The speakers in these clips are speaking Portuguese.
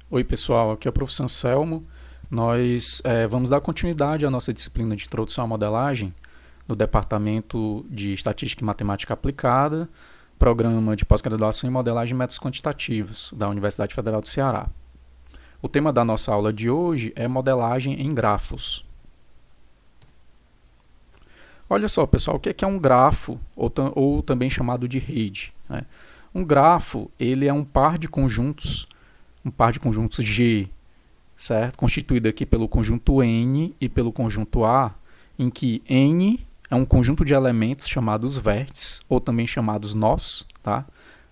Oi pessoal, aqui é o professor Anselmo. Nós vamos dar continuidade à nossa disciplina de Introdução à Modelagem no Departamento de Estatística e Matemática Aplicada, Programa de Pós-Graduação em Modelagem e Métodos Quantitativos, da Universidade Federal do Ceará. O tema da nossa aula de hoje é modelagem em grafos. Olha só pessoal, o que é um grafo, ou também chamado de rede, né? Um grafo ele é um par de conjuntos G, certo? Constituído aqui pelo conjunto N e pelo conjunto A, em que N é um conjunto de elementos chamados vértices, ou também chamados nós, tá?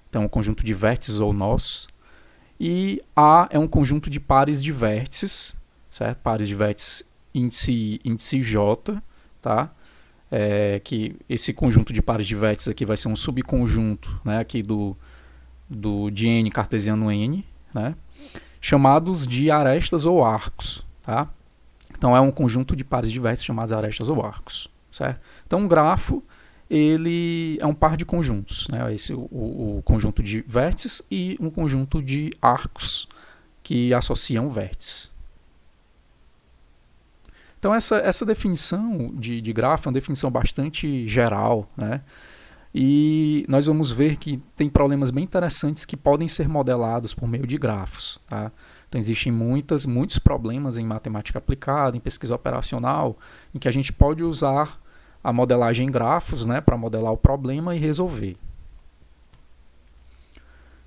Então, um conjunto de vértices ou nós. E A é um conjunto de pares de vértices, certo? Pares de vértices índice J, tá? Que esse conjunto de pares de vértices aqui vai ser um subconjunto, né, aqui de N cartesiano N, né, chamados de arestas ou arcos, tá? Então é um conjunto de pares de vértices chamados arestas ou arcos, certo? Então um grafo ele é um par de conjuntos, né? O conjunto de vértices e um conjunto de arcos que associam vértices. Então essa definição de grafo é uma definição bastante geral, né? E nós vamos ver que tem problemas bem interessantes que podem ser modelados por meio de grafos, tá? Então existem muitos problemas em matemática aplicada, em pesquisa operacional, em que a gente pode usar a modelagem em grafos, né, para modelar o problema e resolver.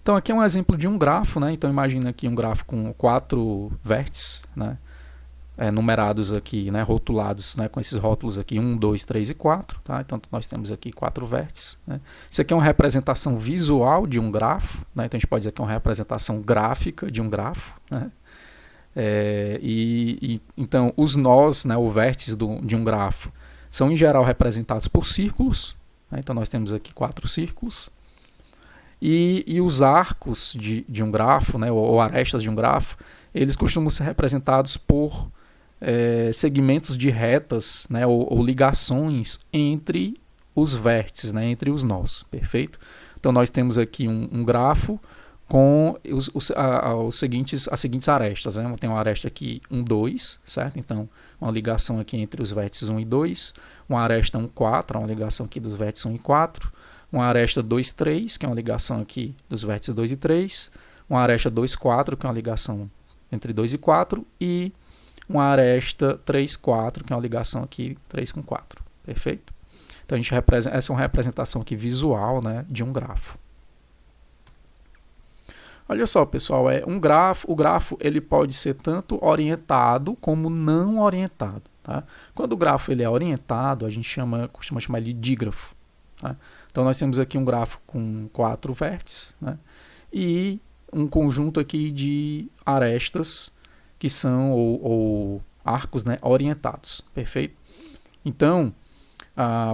Então aqui é um exemplo de um grafo, né? Então imagina aqui um grafo com 4 vértices, né? Numerados aqui, né, rotulados, né, com esses rótulos aqui 1, 2, 3 e 4, tá? Então nós temos aqui 4 vértices, né? Isso aqui é uma representação visual de um grafo, né? Então a gente pode dizer que é uma representação gráfica de um grafo, né? Então os nós, né, o vértice de um grafo, são em geral representados por círculos, né? Então nós temos aqui 4 círculos, e os arcos de um grafo, né, ou arestas de um grafo, eles costumam ser representados por segmentos de retas, né, ou ligações entre os vértices, né, entre os nós, perfeito? Então nós temos aqui um grafo com as seguintes arestas, né? Tem uma aresta aqui 1, 2, certo? Então uma ligação aqui entre os vértices 1 e 2, uma aresta 1, 4, uma ligação aqui dos vértices 1 e 4, uma aresta 2, 3, que é uma ligação aqui dos vértices 2 e 3, uma aresta 2, 4, que é uma ligação entre 2 e 4, e uma aresta 3, 4, que é uma ligação aqui 3 com 4, perfeito? Então essa é uma representação aqui visual, né, de um grafo. Olha só, pessoal, o grafo ele pode ser tanto orientado como não orientado, tá? Quando o grafo ele é orientado, a gente costuma chamar ele de dígrafo, tá? Então nós temos aqui um grafo com 4 vértices, né, e um conjunto aqui de arestas que são ou arcos, né, orientados, perfeito? Então,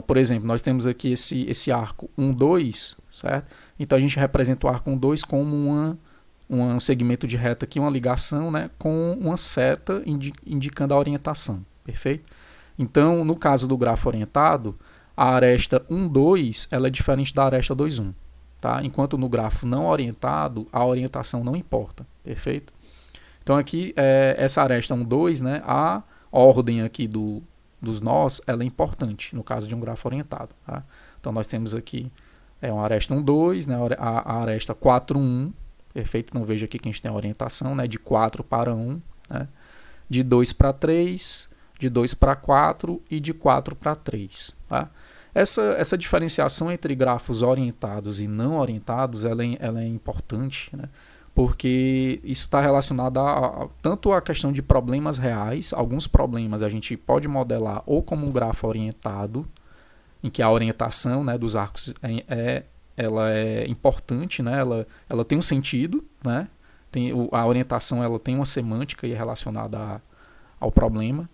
por exemplo, nós temos aqui esse arco 1, 2, certo? Então a gente representa o arco 1, 2 como um segmento de reta aqui, uma ligação, né, com uma seta indicando a orientação, perfeito? Então, no caso do grafo orientado, a aresta 1, 2 ela é diferente da aresta 2, 1. Tá? Enquanto no grafo não orientado, a orientação não importa, perfeito? Então aqui, essa aresta 1, 2, né, a ordem aqui dos nós, ela é importante, no caso de um grafo orientado. Tá? Então nós temos aqui uma aresta 1, 2, né, a aresta 4, 1, perfeito? Então veja aqui que a gente tem a orientação, né, de 4 para 1, né, de 2 para 3, de 2 para 4 e de 4 para 3, tá? Essa diferenciação entre grafos orientados e não orientados ela é importante, né? Porque isso está relacionado tanto à questão de problemas reais. Alguns problemas a gente pode modelar ou como um grafo orientado, em que a orientação, né, dos arcos ela é importante, né? Ela tem um sentido, né? A orientação ela tem uma semântica e é relacionada ao problema.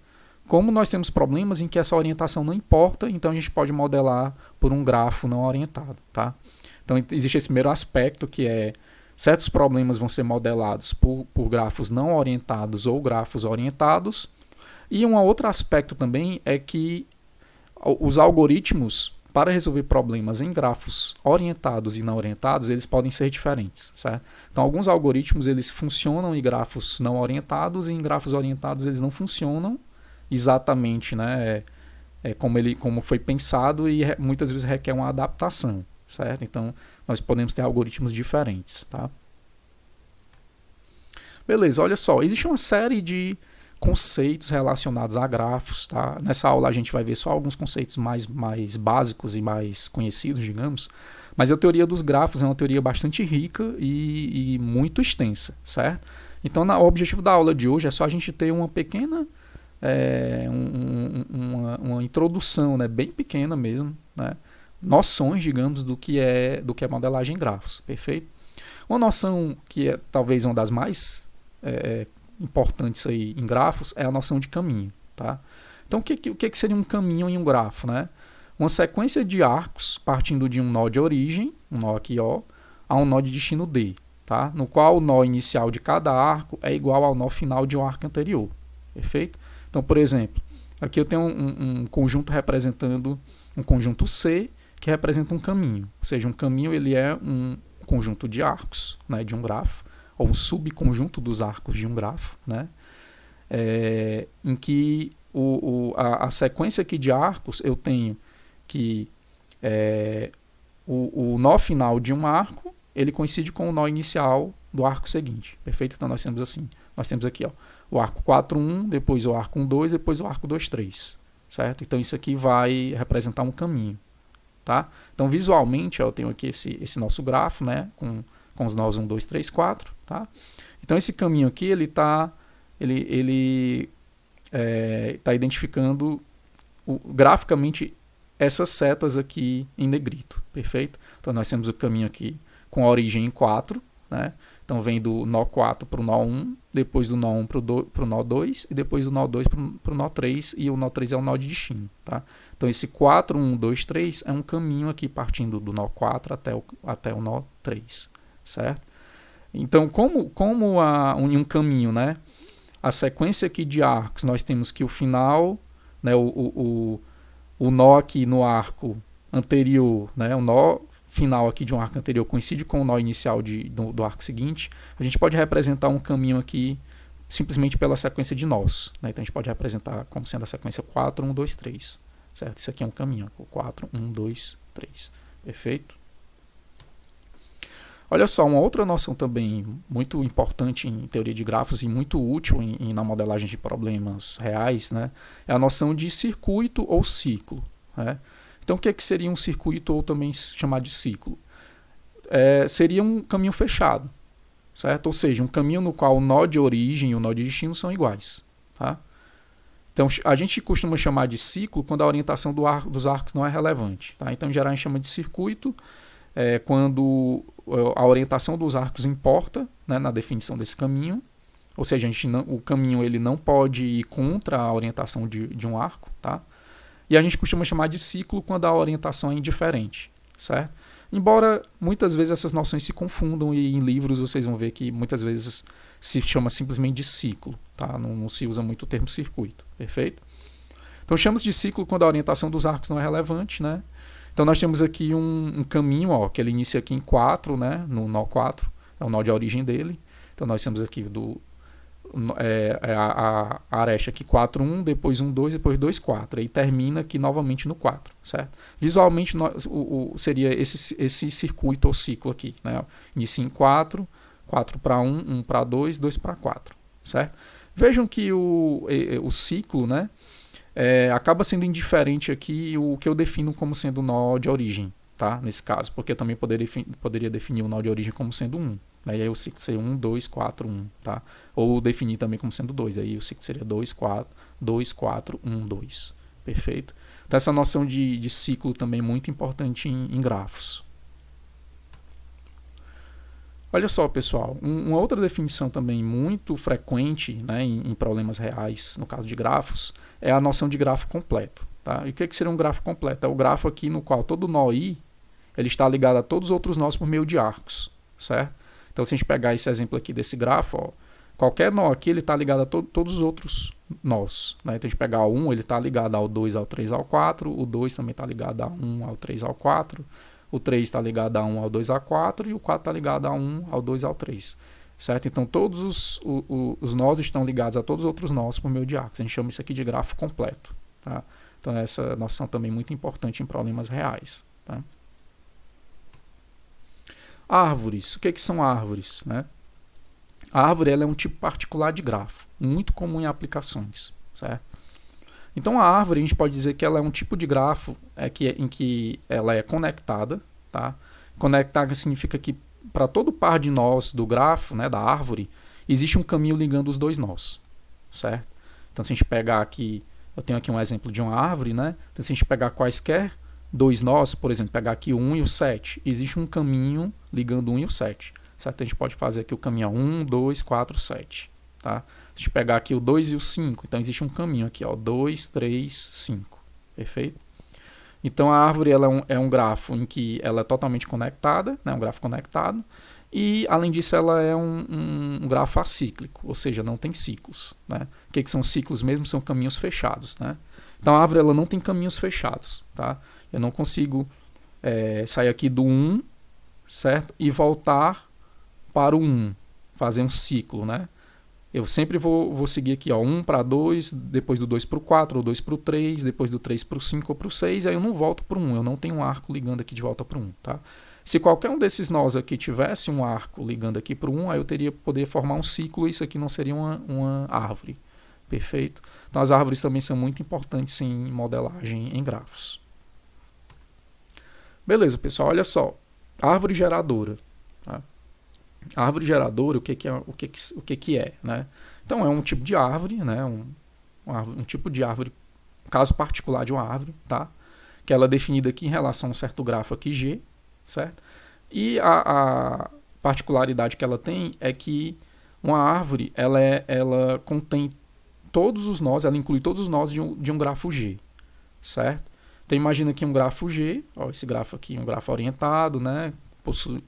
Como nós temos problemas em que essa orientação não importa, então a gente pode modelar por um grafo não orientado, tá? Então existe esse primeiro aspecto que certos problemas vão ser modelados por grafos não orientados ou grafos orientados. E um outro aspecto também é que os algoritmos para resolver problemas em grafos orientados e não orientados, eles podem ser diferentes, certo? Então, alguns algoritmos eles funcionam em grafos não orientados e em grafos orientados eles não funcionam exatamente, né? Como foi pensado e muitas vezes requer uma adaptação, certo? Então, nós podemos ter algoritmos diferentes, tá? Beleza, olha só, existe uma série de conceitos relacionados a grafos, tá? Nessa aula a gente vai ver só alguns conceitos mais básicos e mais conhecidos, digamos, mas a teoria dos grafos é uma teoria bastante rica e muito extensa, certo? Então, o objetivo da aula de hoje é só a gente ter uma pequena uma introdução, né, bem pequena mesmo, né, noções, digamos, do que é modelagem em grafos, perfeito? Uma noção que é talvez uma das mais importantes aí em grafos é a noção de caminho, tá? Então, o que seria um caminho em um grafo, né? Uma sequência de arcos partindo de um nó de origem, um nó aqui O, a um nó de destino D, tá? No qual o nó inicial de cada arco é igual ao nó final de um arco anterior, perfeito? Então, por exemplo, aqui eu tenho um conjunto representando um conjunto C que representa um caminho. Ou seja, um caminho ele é um conjunto de arcos, né, de um grafo, ou um subconjunto dos arcos de um grafo, né, em que a sequência aqui de arcos eu tenho que o nó final de um arco ele coincide com o nó inicial do arco seguinte. Perfeito? Então nós temos assim, nós temos aqui, ó, o arco 4, 1, depois o arco 1, 2, depois o arco 2, 3. Certo? Então isso aqui vai representar um caminho. Tá? Então visualmente, ó, eu tenho aqui esse nosso grafo, né, com os nós 1, 2, 3, 4. Tá? Então esse caminho aqui ele está identificando graficamente essas setas aqui em negrito. Perfeito? Então nós temos o caminho aqui com a origem em 4, né? Então vem do nó 4 para o nó 1, depois do nó 1 para o nó 2 e depois do nó 2 para o nó 3, e o nó 3 é o nó de destino. Tá? Então esse 4, 1, 2, 3 é um caminho aqui partindo do nó 4 até o nó 3. Certo? Então como em um caminho, né, a sequência aqui de arcos, nós temos que o final, né, o nó aqui no arco anterior, né, o nó final aqui de um arco anterior coincide com o nó inicial do arco seguinte, a gente pode representar um caminho aqui simplesmente pela sequência de nós. Né? Então a gente pode representar como sendo a sequência 4, 1, 2, 3. Certo? Isso aqui é um caminho. 4, 1, 2, 3. Perfeito? Olha só, uma outra noção também muito importante em teoria de grafos e muito útil na modelagem de problemas reais, né, é a noção de circuito ou ciclo. Né? Então, o que seria um circuito ou também chamado de ciclo? Seria um caminho fechado, certo? Ou seja, um caminho no qual o nó de origem e o nó de destino são iguais. Tá? Então, a gente costuma chamar de ciclo quando a orientação dos arcos não é relevante. Tá? Então, em geral, a gente chama de circuito quando a orientação dos arcos importa, né, na definição desse caminho. Ou seja, o caminho ele não pode ir contra a orientação de um arco. Tá? E a gente costuma chamar de ciclo quando a orientação é indiferente, certo? Embora muitas vezes essas noções se confundam e em livros vocês vão ver que muitas vezes se chama simplesmente de ciclo, tá? Não se usa muito o termo circuito, perfeito? Então chamamos de ciclo quando a orientação dos arcos não é relevante, né? Então nós temos aqui um caminho, ó, que ele inicia aqui em 4, né? No nó 4, é o nó de origem dele. Então nós temos aqui a aresta aqui 4, 1, depois 1, 2, depois 2, 4. Aí termina aqui novamente no 4, certo? Visualmente seria esse circuito ou ciclo aqui, né? Inicia em 4, 4 para 1, 1 para 2, 2 para 4, certo? Vejam que o ciclo, né, acaba sendo indiferente aqui o que eu defino como sendo nó de origem, tá? Nesse caso, porque eu também poderia definir o nó de origem como sendo 1. Né? E aí o ciclo seria 1, 2, 4, 1. Tá? Ou definir também como sendo 2. Aí o ciclo seria 2, 4, 1, 2. Perfeito? Então essa noção de ciclo também é muito importante em grafos. Olha só, pessoal, uma outra definição também muito frequente, né, em problemas reais, no caso de grafos, é a noção de grafo completo. Tá? E o que seria um grafo completo? É o grafo aqui no qual todo nó I ele está ligado a todos os outros nós por meio de arcos. Certo? Então, se a gente pegar esse exemplo aqui desse grafo, ó, Qualquer nó aqui ele está ligado a todos os outros nós. Né? Então, a gente pegar o 1, ele está ligado ao 2, ao 3, ao 4. O 2 também está ligado a 1, ao 3, ao 4. O 3 está ligado a 1, ao 2, ao 4. E o 4 está ligado a 1, ao 2, ao 3. Certo? Então, todos os nós estão ligados a todos os outros nós por meio de arcos. A gente chama isso aqui de grafo completo. Tá? Então, essa noção também é muito importante em problemas reais. Tá? Árvores. O que são árvores? Né? A árvore ela é um tipo particular de grafo, muito comum em aplicações. Certo? Então, a árvore, a gente pode dizer que ela é um tipo de grafo em que ela é conectada. Tá? Conectada significa que para todo par de nós do grafo, né, da árvore, existe um caminho ligando os dois nós. Certo? Então, se a gente pegar aqui, eu tenho aqui um exemplo de uma árvore, né? Então, se a gente pegar quaisquer dois nós, por exemplo, pegar aqui o 1 e o 7, existe um caminho ligando o 1 e o 7. Certo? A gente pode fazer aqui o caminho 1, 2, 4, 7. Tá? Se a gente pegar aqui o 2 e o 5, então existe um caminho aqui, ó, 2, 3, 5. Perfeito? Então a árvore ela é um grafo em que ela é totalmente conectada, né, um grafo conectado, e além disso ela é um grafo acíclico, ou seja, não tem ciclos. Né? O que são ciclos mesmo? São caminhos fechados. Né? Então a árvore ela não tem caminhos fechados. Tá? Eu não consigo sair aqui do 1, certo? E voltar para o 1, fazer um ciclo. Né? Eu sempre vou seguir aqui, ó, 1 para 2, depois do 2 para o 4, ou 2 para o 3, depois do 3 para o 5 ou para o 6, aí eu não volto para o 1, eu não tenho um arco ligando aqui de volta para o 1. Tá? Se qualquer um desses nós aqui tivesse um arco ligando aqui para o 1, aí eu poder formar um ciclo e isso aqui não seria uma árvore. Perfeito? Então as árvores também são muito importantes em modelagem em grafos. Beleza, pessoal, olha só. Árvore geradora. Tá? A árvore geradora, o que é? Né? Então, é um tipo de árvore, né? um tipo de árvore, caso particular de uma árvore, tá? Que ela é definida aqui em relação a um certo grafo aqui, G, certo? E a particularidade que ela tem é que uma árvore, ela contém todos os nós, ela inclui todos os nós de um grafo G, certo? Então, imagina aqui um grafo G, ó, esse grafo aqui, um grafo orientado, né? Possui...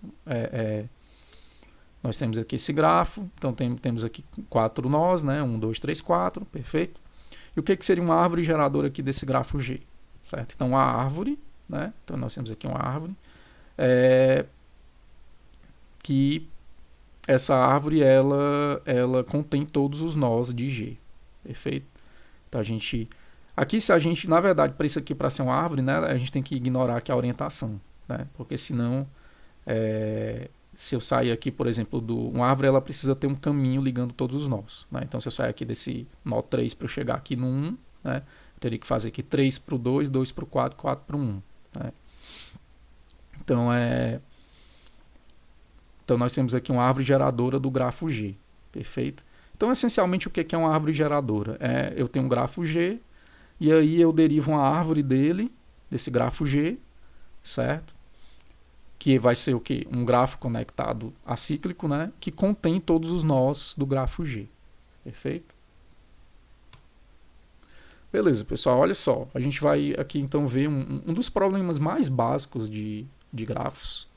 Nós temos aqui esse grafo, então temos aqui 4 nós, né? 1, 2, 3, 4, perfeito. E o que seria uma árvore geradora aqui desse grafo G? Certo? Então, a árvore, né? Então, nós temos aqui uma árvore, que essa árvore, ela contém todos os nós de G, perfeito? Então, aqui, se a gente, na verdade, para isso aqui, para ser uma árvore, né? A gente tem que ignorar aqui a orientação, né? Porque senão... se eu sair aqui, por exemplo, uma árvore, ela precisa ter um caminho ligando todos os nós. Né? Então, se eu sair aqui desse nó 3 para eu chegar aqui no 1, né, eu teria que fazer aqui 3 para o 2, 2 para o 4, 4 para o 1. Né? Então, nós temos aqui uma árvore geradora do grafo G. Perfeito? Então, essencialmente, o que é uma árvore geradora? Eu tenho um grafo G, e aí eu derivo uma árvore desse grafo G, certo? Que vai ser o quê? Um grafo conectado acíclico, né? Que contém todos os nós do grafo G. Perfeito? Beleza, pessoal, olha só. A gente vai aqui então ver um dos problemas mais básicos de grafos,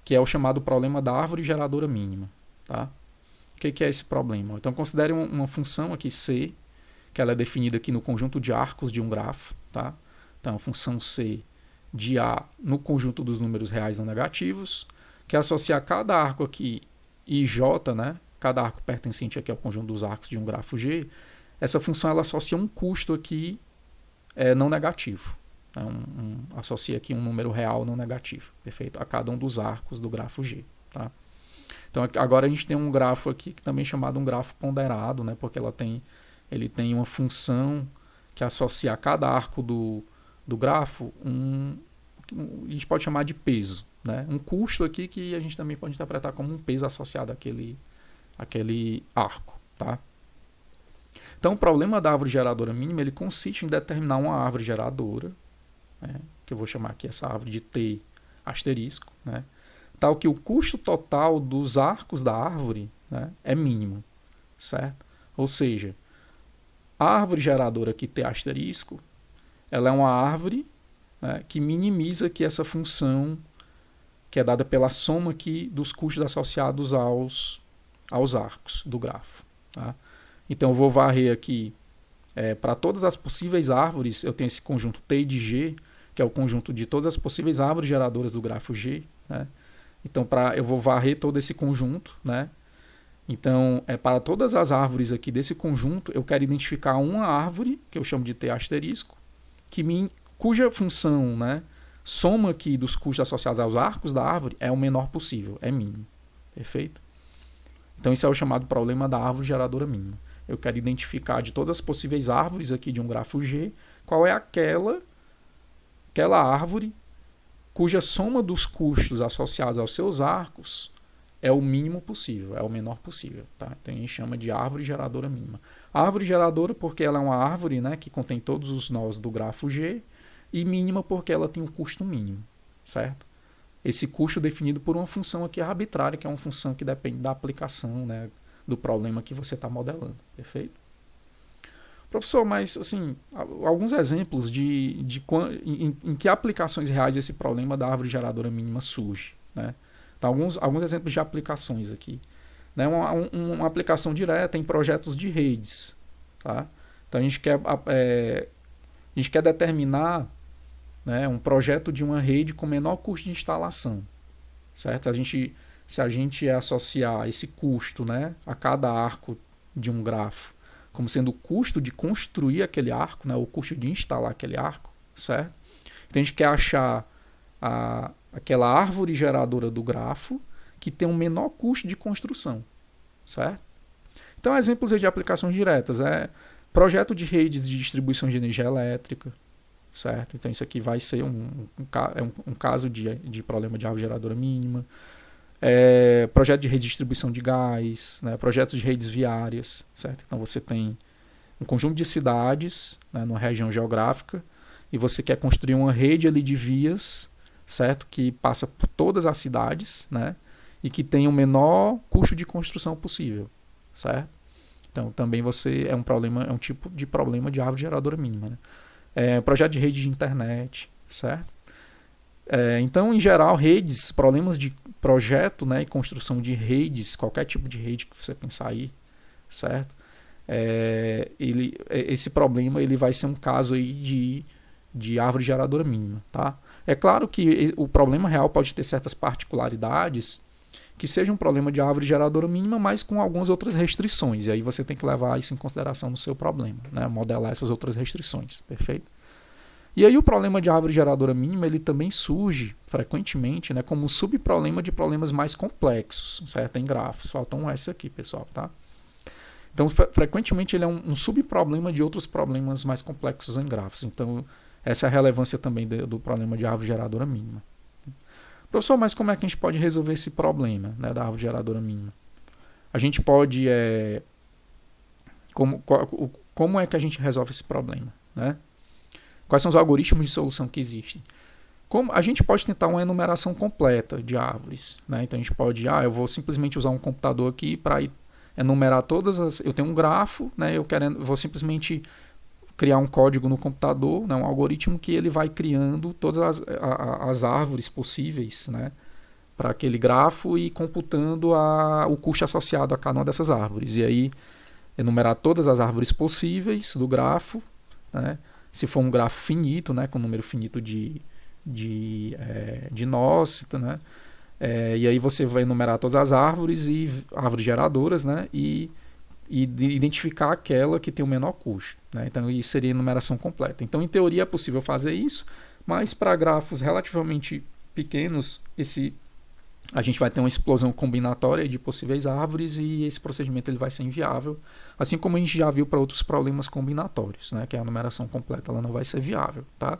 que é o chamado problema da árvore geradora mínima. Tá? O que é esse problema? Então, considere uma função aqui C, que ela é definida aqui no conjunto de arcos de um grafo. Tá? Então, a função C de A no conjunto dos números reais não negativos, que associa cada arco aqui IJ, né? Cada arco pertencente aqui ao conjunto dos arcos de um grafo G, essa função ela associa um custo aqui não negativo. Associa aqui um número real não negativo, perfeito? A cada um dos arcos do grafo G. Tá? Então agora a gente tem um grafo aqui que também é chamado um grafo ponderado, né? Porque ele tem uma função que associa a cada arco do grafo, a gente pode chamar de peso. Né? Um custo aqui que a gente também pode interpretar como um peso associado àquele arco. Tá? Então, o problema da árvore geradora mínima ele consiste em determinar uma árvore geradora, né? Que eu vou chamar aqui essa árvore de T asterisco, né? Tal que o custo total dos arcos da árvore, né, é mínimo. Certo? Ou seja, a árvore geradora aqui T asterisco ela é uma árvore, né, que minimiza aqui essa função que é dada pela soma aqui dos custos associados aos arcos do grafo. Tá? Então eu vou varrer aqui para todas as possíveis árvores, eu tenho esse conjunto T de G, que é o conjunto de todas as possíveis árvores geradoras do grafo G. Né? Então eu vou varrer todo esse conjunto. Né? Então, para todas as árvores aqui desse conjunto, eu quero identificar uma árvore, que eu chamo de T asterisco, cuja função, né, soma aqui dos custos associados aos arcos da árvore é o menor possível, é mínimo. Perfeito? Então, isso é o chamado problema da árvore geradora mínima. Eu quero identificar de todas as possíveis árvores aqui de um grafo G, qual é aquela árvore cuja soma dos custos associados aos seus arcos é o mínimo possível, é o menor possível. Tá? Então, a gente chama de árvore geradora mínima. Árvore geradora porque ela é uma árvore, né, que contém todos os nós do grafo G, e mínima porque ela tem um custo mínimo, certo? Esse custo definido por uma função aqui arbitrária, que é uma função que depende da aplicação, né, do problema que você está modelando, perfeito? Professor, mas assim, alguns exemplos em que aplicações reais esse problema da árvore geradora mínima surge, né? Então, alguns exemplos de aplicações aqui. Né? Uma aplicação direta em projetos de redes. Tá? Então a gente quer determinar, né, um projeto de uma rede com menor custo de instalação. Certo? Se a gente associar esse custo, né, a cada arco de um grafo como sendo o custo de construir aquele arco, né, o custo de instalar aquele arco, certo? Então a gente quer achar aquela árvore geradora do grafo que tem um menor custo de construção, certo? Então, exemplos de aplicações diretas projeto de redes de distribuição de energia elétrica, certo? Então, isso aqui vai ser um caso de problema de árvore geradora mínima. Projeto de redistribuição de gás, né? Projetos de redes viárias, certo? Então, você tem um conjunto de cidades, né, numa região geográfica e você quer construir uma rede ali de vias, certo? Que passa por todas as cidades, né? E que tem o menor custo de construção possível, certo? Então, também é um tipo de problema de árvore geradora mínima. Né? Projeto de rede de internet, certo? Então, em geral, problemas de projeto, né, e construção de redes, qualquer tipo de rede que você pensar aí, certo? Esse problema ele vai ser um caso aí de árvore geradora mínima, tá? É claro que o problema real pode ter certas particularidades que seja um problema de árvore geradora mínima, mas com algumas outras restrições, e aí você tem que levar isso em consideração no seu problema, né? Modelar essas outras restrições, perfeito? E aí o problema de árvore geradora mínima ele também surge frequentemente, né, como um subproblema de problemas mais complexos, certo? Em grafos, faltou um S aqui, pessoal, tá? Então, frequentemente ele é um subproblema de outros problemas mais complexos em grafos. Então, essa é a relevância também do problema de árvore geradora mínima. Professor, mas como é que a gente pode resolver esse problema, né, da árvore geradora mínima? A gente pode... Como é que a gente resolve esse problema, né? Quais são os algoritmos de solução que existem? A gente pode tentar uma enumeração completa de árvores. Né? Então a gente pode, eu vou simplesmente usar um computador aqui para enumerar todas as... Eu tenho um grafo, né? Vou simplesmente criar um código no computador, né? Um algoritmo que ele vai criando todas as árvores possíveis, né? Para aquele grafo e computando o custo associado a cada uma dessas árvores. E aí enumerar todas as árvores possíveis do grafo, né? Se for um grafo finito, né, com um número finito de nós, né, e aí você vai enumerar todas as árvores e árvores geradoras, né, e identificar aquela que tem o menor custo. Né, então, isso seria a enumeração completa. Então, em teoria, é possível fazer isso, mas para grafos relativamente pequenos, a gente vai ter uma explosão combinatória de possíveis árvores e esse procedimento ele vai ser inviável, assim como a gente já viu para outros problemas combinatórios, né, que a numeração completa ela não vai ser viável. Tá?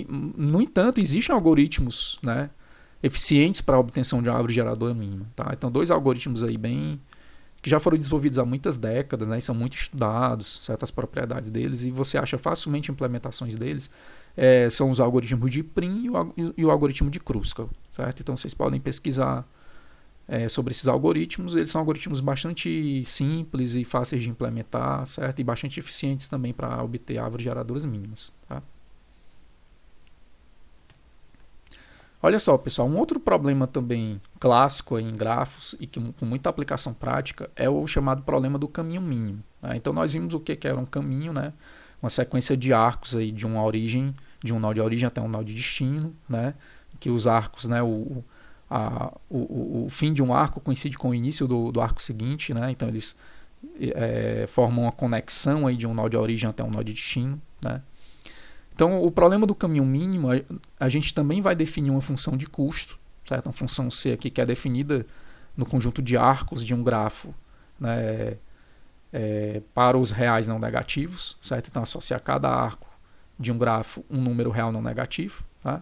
No entanto, existem algoritmos, né, eficientes para a obtenção de uma árvore geradora mínima. Tá? Então, 2 algoritmos aí que já foram desenvolvidos há muitas décadas, né, e são muito estudados, certas propriedades deles, e você acha facilmente implementações deles. São os algoritmos de Prim e o algoritmo de Kruskal, certo? Então vocês podem pesquisar sobre esses algoritmos. Eles são algoritmos bastante simples e fáceis de implementar, certo? E bastante eficientes também para obter árvores geradoras mínimas. Tá? Olha só, pessoal, um outro problema também clássico em grafos e que com muita aplicação prática é o chamado problema do caminho mínimo. Né? Então nós vimos o que era um caminho, né? Uma sequência de arcos aí de uma origem, de um nó de origem até um nó de destino, né? Que os arcos, né? O fim de um arco coincide com o início do arco seguinte, né? Então eles formam uma conexão aí de um nó de origem até um nó de destino, né? Então, o problema do caminho mínimo, a gente também vai definir uma função de custo, certo? Uma função C aqui que é definida no conjunto de arcos de um grafo, né, para os reais não negativos, certo? Então, associar cada arco de um grafo um número real não negativo, tá?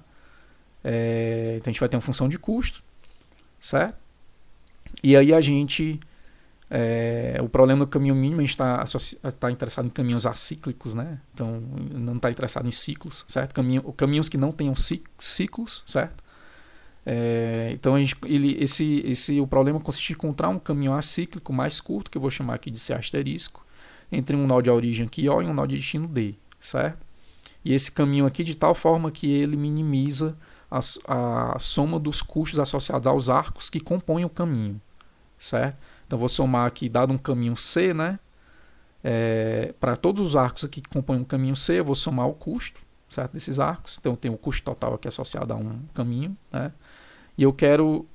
Então, a gente vai ter uma função de custo, certo? E aí a gente... o problema do caminho mínimo, a gente está interessado em caminhos acíclicos, né? Então não está interessado em ciclos, certo? Caminhos que não tenham ciclos, certo? Então o problema consiste em encontrar um caminho acíclico mais curto, que eu vou chamar aqui de C asterisco, entre um nó de origem aqui O e um nó de destino D, certo? E esse caminho aqui de tal forma que ele minimiza a soma dos custos associados aos arcos que compõem o caminho, certo? Então vou somar aqui, dado um caminho C, né? Para todos os arcos aqui que compõem um caminho C, eu vou somar o custo, certo, desses arcos. Então eu tenho o custo total aqui associado a um caminho, né? E eu quero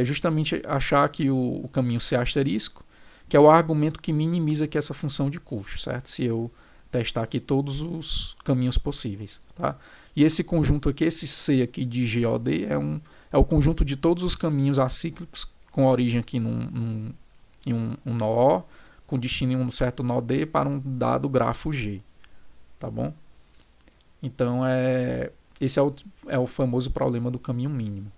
justamente achar aqui o caminho C asterisco, que é o argumento que minimiza aqui essa função de custo, certo? Se eu testar aqui todos os caminhos possíveis, tá? E esse conjunto aqui, esse C aqui de GOD, é o conjunto de todos os caminhos acíclicos com origem aqui em um nó O, com destino em um certo nó D para um dado grafo G, tá bom? Então esse é o famoso problema do caminho mínimo.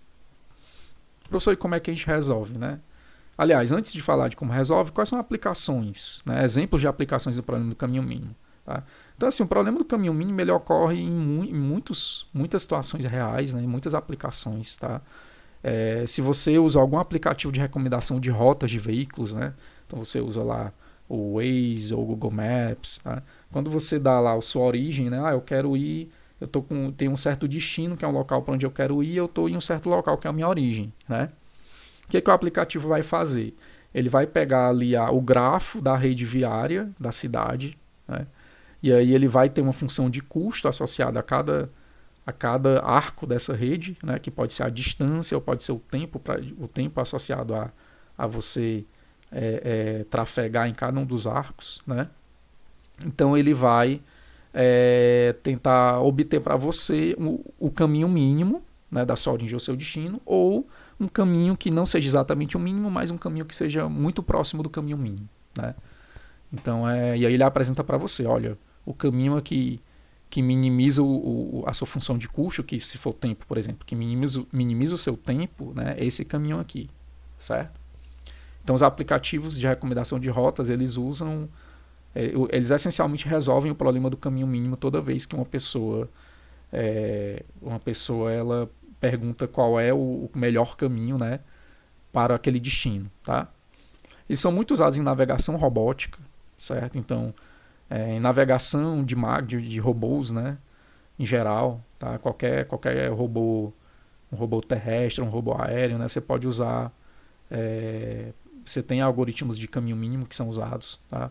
Professor, e como é que a gente resolve, né? Aliás, antes de falar de como resolve, quais são aplicações, né? Exemplos de aplicações do problema do caminho mínimo, tá? Então, assim, o problema do caminho mínimo ele ocorre em muitas situações reais, né? Em muitas aplicações, tá? Se você usa algum aplicativo de recomendação de rotas de veículos, né? Então você usa lá o Waze ou o Google Maps, tá? Quando você dá lá a sua origem, né? Eu quero ir, tenho um certo destino, que é um local para onde eu quero ir, eu estou em um certo local, que é a minha origem, né? O que o aplicativo vai fazer? Ele vai pegar ali o grafo da rede viária da cidade, né? E aí ele vai ter uma função de custo associada a cada arco dessa rede, né, que pode ser a distância ou pode ser o tempo associado a você trafegar em cada um dos arcos, né? Então ele vai tentar obter para você o caminho mínimo, né, da sua origem ao seu destino, ou um caminho que não seja exatamente o mínimo, mas um caminho que seja muito próximo do caminho mínimo, né? Então e aí ele apresenta para você, olha, o caminho aqui que minimiza a sua função de custo, que se for tempo, por exemplo, que minimiza o seu tempo, né, é esse caminho aqui, certo? Então os aplicativos de recomendação de rotas, eles essencialmente resolvem o problema do caminho mínimo toda vez que uma pessoa ela pergunta qual é o melhor caminho, né, para aquele destino, tá? Eles são muito usados em navegação robótica, certo? Então em navegação de robôs, né, em geral, tá? Qualquer robô, um robô terrestre, um robô aéreo, né, você pode usar, você tem algoritmos de caminho mínimo que são usados, tá?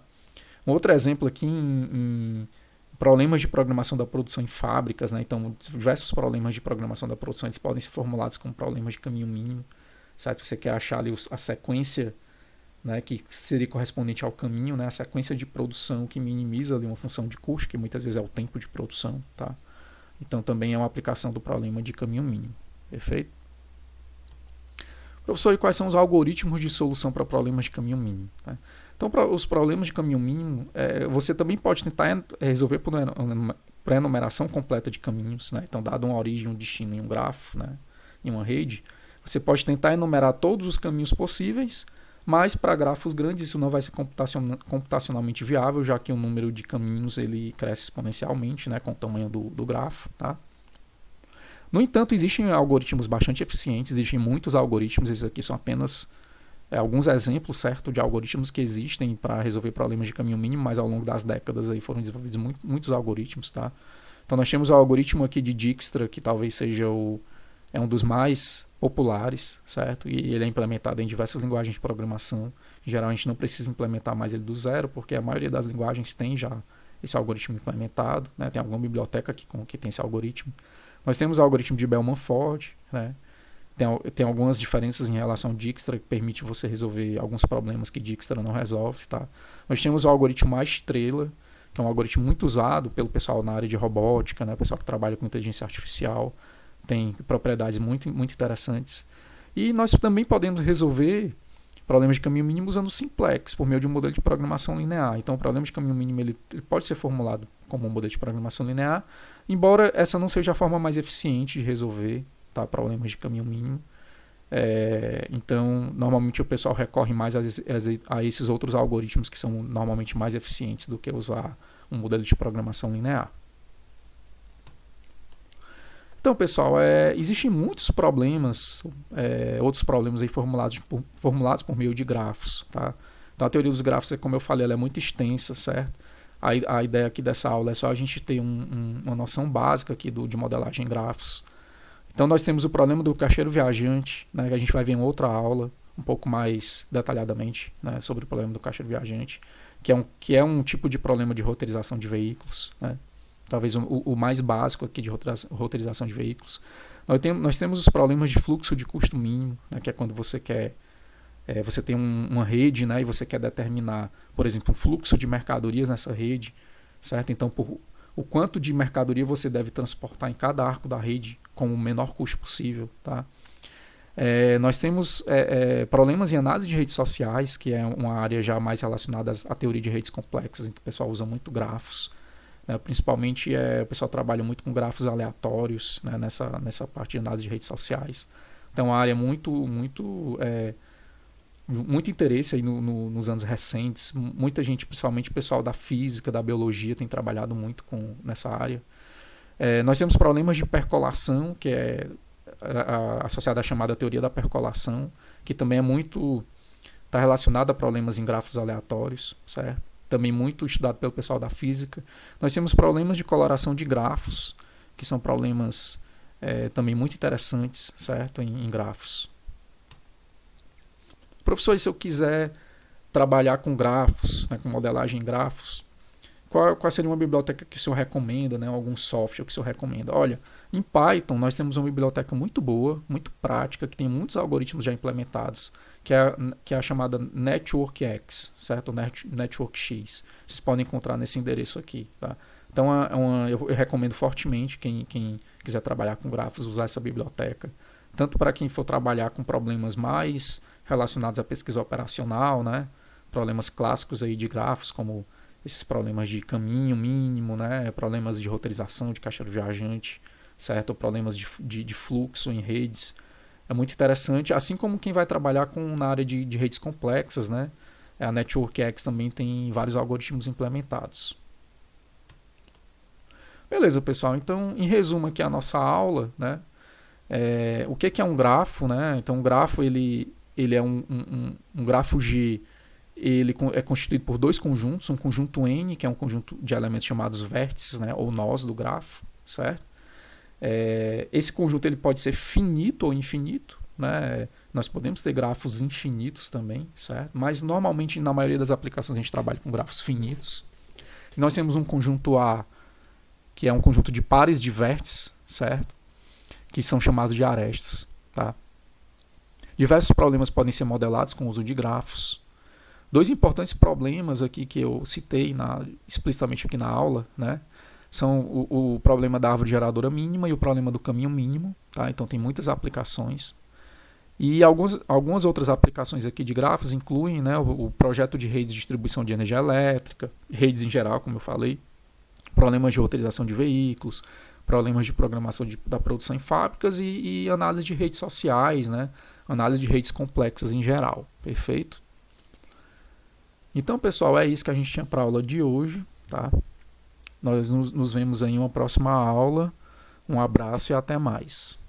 Um outro exemplo aqui em problemas de programação da produção em fábricas, né? Então diversos problemas de programação da produção eles podem ser formulados como problemas de caminho mínimo, certo? Você quer achar ali a sequência, né, que seria correspondente ao caminho, né, a sequência de produção que minimiza ali uma função de custo, que muitas vezes é o tempo de produção, tá? Então também é uma aplicação do problema de caminho mínimo. Perfeito? Professor, e quais são os algoritmos de solução para problemas de caminho mínimo? Tá? Então, para os problemas de caminho mínimo, você também pode tentar resolver por enumeração completa de caminhos, né? Então, dado uma origem, um destino em um grafo, né, em uma rede, você pode tentar enumerar todos os caminhos possíveis, mas para grafos grandes isso não vai ser computacionalmente viável, já que o número de caminhos ele cresce exponencialmente, né, com o tamanho do grafo, tá? No entanto, existem algoritmos bastante eficientes, existem muitos algoritmos, esses aqui são apenas alguns exemplos, certo, de algoritmos que existem para resolver problemas de caminho mínimo, mas ao longo das décadas aí foram desenvolvidos muitos algoritmos, tá? Então nós temos o algoritmo aqui de Dijkstra, que talvez seja o é um dos mais populares, certo? E ele é implementado em diversas linguagens de programação. Em geral, a gente não precisa implementar mais ele do zero, porque a maioria das linguagens tem já esse algoritmo implementado, né? Tem alguma biblioteca que tem esse algoritmo. Nós temos o algoritmo de Bellman-Ford, né? Tem algumas diferenças em relação ao Dijkstra, que permite você resolver alguns problemas que Dijkstra não resolve. Tá? Nós temos o algoritmo Maestrela, que é um algoritmo muito usado pelo pessoal na área de robótica, né? O pessoal que trabalha com inteligência artificial, tem propriedades muito, muito interessantes. E nós também podemos resolver problemas de caminho mínimo usando o simplex, por meio de um modelo de programação linear. Então, o problema de caminho mínimo ele pode ser formulado como um modelo de programação linear, embora essa não seja a forma mais eficiente de resolver, tá, problemas de caminho mínimo. Então, normalmente o pessoal recorre mais a esses outros algoritmos que são normalmente mais eficientes do que usar um modelo de programação linear. Então, pessoal, existem muitos problemas, outros problemas aí formulados por meio de grafos. Tá? Então, a teoria dos grafos, como eu falei, ela é muito extensa, certo? A ideia aqui dessa aula é só a gente ter uma noção básica aqui de modelagem em grafos. Então, nós temos o problema do caixeiro viajante, né, que a gente vai ver em outra aula, um pouco mais detalhadamente, né, sobre o problema do caixeiro viajante, que é um tipo de problema de roteirização de veículos, né? Talvez o mais básico aqui de roteirização de veículos. Nós temos os problemas de fluxo de custo mínimo, né, que é quando você quer você tem uma rede, né, e você quer determinar, por exemplo, um fluxo de mercadorias nessa rede, certo? Então, o quanto de mercadoria você deve transportar em cada arco da rede com o menor custo possível. Tá? Nós temos problemas em análise de redes sociais, que é uma área já mais relacionada à teoria de redes complexas, em que o pessoal usa muito grafos. Principalmente o pessoal trabalha muito com grafos aleatórios, né, nessa parte de análise de redes sociais. Então, é uma área muito interesse aí nos anos recentes. Muita gente, principalmente o pessoal da física, da biologia, tem trabalhado muito nessa área. Nós temos problemas de percolação, que é associada à chamada teoria da percolação, que também está relacionada a problemas em grafos aleatórios, certo? Também muito estudado pelo pessoal da física. Nós temos problemas de coloração de grafos, que são problemas também muito interessantes, certo? Em grafos. Professor, e se eu quiser trabalhar com grafos, né, com modelagem em grafos, qual seria uma biblioteca que o senhor recomenda, né, algum software que o senhor recomenda? Olha, em Python nós temos uma biblioteca muito boa, muito prática, que tem muitos algoritmos já implementados, que é a chamada NetworkX, certo? NetworkX. Vocês podem encontrar nesse endereço aqui. Tá? Então, eu recomendo fortemente quem quiser trabalhar com grafos usar essa biblioteca. Tanto para quem for trabalhar com problemas mais relacionados à pesquisa operacional, né? Problemas clássicos aí de grafos, como esses problemas de caminho mínimo, né? Problemas de roteirização de caixeiro viajante, certo? Ou problemas de fluxo em redes. É muito interessante, assim como quem vai trabalhar na área de redes complexas, né? A NetworkX também tem vários algoritmos implementados. Beleza, pessoal. Então, em resumo aqui a nossa aula, né? O que é um grafo, né? Então, um grafo ele é um grafo G. Ele é constituído por dois conjuntos, um conjunto N, que é um conjunto de elementos chamados vértices, né? Ou nós do grafo, certo? Esse conjunto ele pode ser finito ou infinito, né? Nós podemos ter grafos infinitos também, certo? Mas normalmente na maioria das aplicações a gente trabalha com grafos finitos. Nós temos um conjunto A, que é um conjunto de pares de vértices, certo? Que são chamados de arestas. Tá? Diversos problemas podem ser modelados com o uso de grafos. Dois importantes problemas aqui que eu citei explicitamente aqui na aula, né? São o problema da árvore geradora mínima e o problema do caminho mínimo. Tá? Então tem muitas aplicações. E algumas outras aplicações aqui de grafos incluem, né, o projeto de redes de distribuição de energia elétrica, redes em geral, como eu falei, problemas de roteirização de veículos, problemas de programação da produção em fábricas e análise de redes sociais, né, análise de redes complexas em geral. Perfeito? Então, pessoal, é isso que a gente tinha para a aula de hoje. Tá? Nós nos vemos em uma próxima aula. Um abraço e até mais.